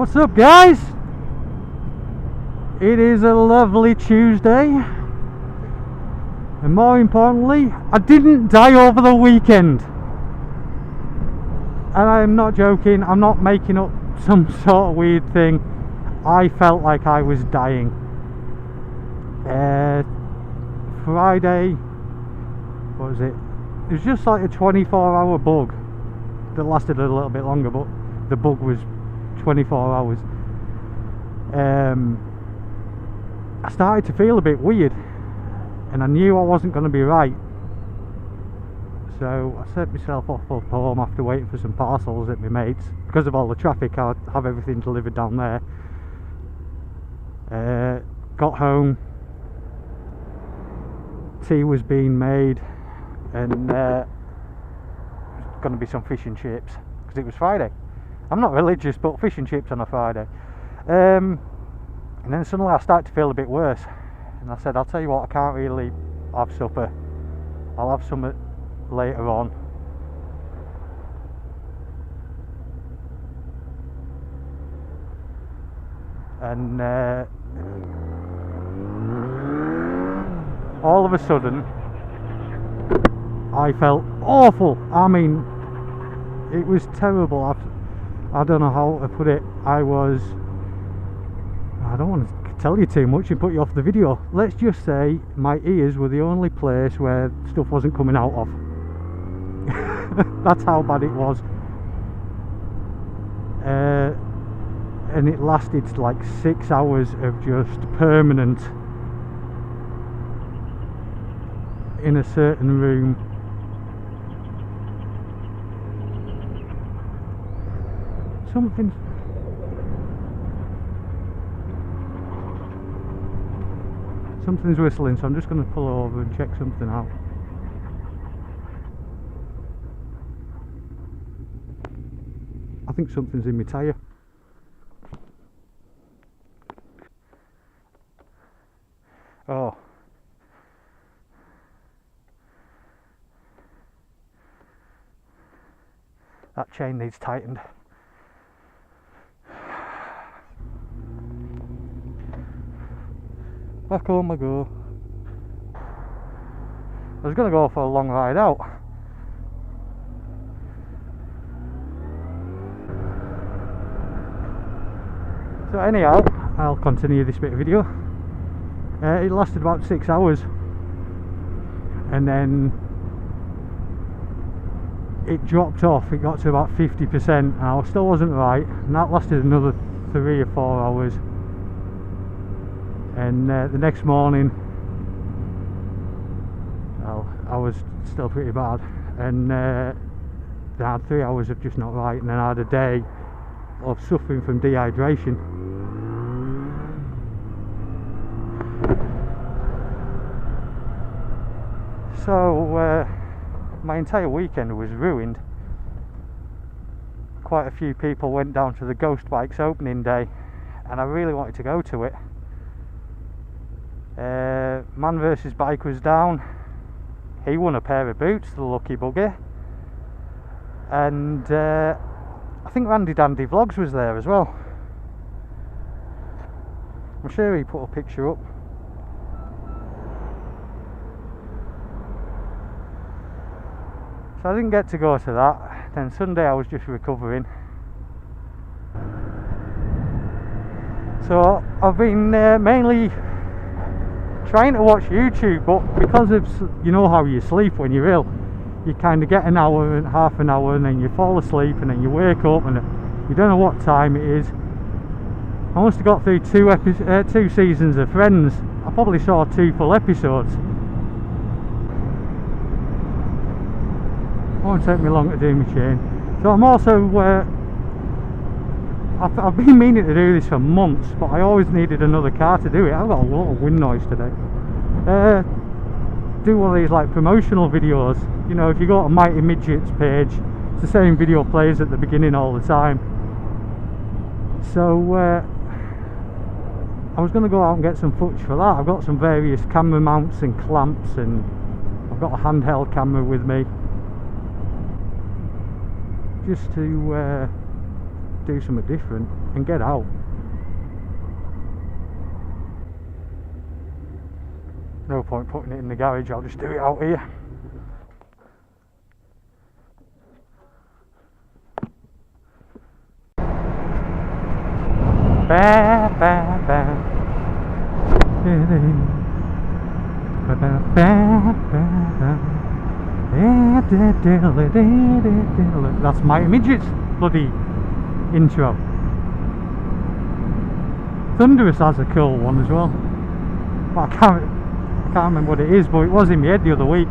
What's up, guys? It is a lovely Tuesday, and more importantly, I didn't die over the weekend. And I am not joking, I'm not making up some sort of weird thing. I felt like I was dying. Friday, what was it? It was just like a 24-hour bug that lasted a little bit longer, but the bug was 24 hours. I started to feel a bit weird, and I knew I wasn't going to be right. So I set myself off home after waiting for some parcels at my mate's. Because of all the traffic, I'd have everything delivered down there. Got home, tea was being made, and going to be some fish and chips because it was Friday. I'm not religious, but fish and chips on a Friday. And then suddenly I started to feel a bit worse, and I said, I'll tell you what, I can't really have supper, I'll have some later on. And all of a sudden I felt awful. I mean, it was terrible. I don't know how to put it. I don't want to tell you too much and put you off the video. Let's just say my ears were the only place where stuff wasn't coming out of. That's how bad it was. And it lasted like 6 hours of just permanent in a certain room. Something's whistling, so I'm just going to pull over and check something out. I think something's in my tyre. Oh. That chain needs tightened. Back home I go. I was going to go for a long ride out. So anyhow, I'll continue this bit of video. It lasted about 6 hours, and then it dropped off. It got to about 50%, and I still wasn't right, and that lasted another 3 or 4 hours. And the next morning, well, I was still pretty bad, and I had 3 hours of just not right, and then I had a day of suffering from dehydration. So my entire weekend was ruined. Quite a few people went down to the Ghost Bikes opening day, and I really wanted to go to it. Man vs Bike was down. He won a pair of boots, the lucky bugger. And I think Didnt Die Vlogs was there as well. I'm sure he put a picture up. So I didn't get to go to that. Then Sunday I was just recovering. So I've been mainly trying to watch YouTube, but because of, you know how you sleep when you're ill, you kind of get an hour and half an hour, and then you fall asleep, and then you wake up and you don't know what time it is. I must have got through two seasons of Friends. I probably saw 2 full episodes. It won't take me long to do my chain. So I'm also I've been meaning to do this for months, but I always needed another car to do it. I've got a lot of wind noise today. Do one of these like promotional videos. You know, if you go to Mighty Midgets page, it's the same video plays at the beginning all the time. So I was going to go out and get some footage for that. I've got some various camera mounts and clamps, and I've got a handheld camera with me, just to do something different. and get out. No point putting it in the garage, I'll just do it out here. Ba, ba, ba. Ba, ba, ba, ba. That's Mighty Midget's bloody intro. Thunderous has a cool one as well, but I can't remember what it is, but it was in my head the other week.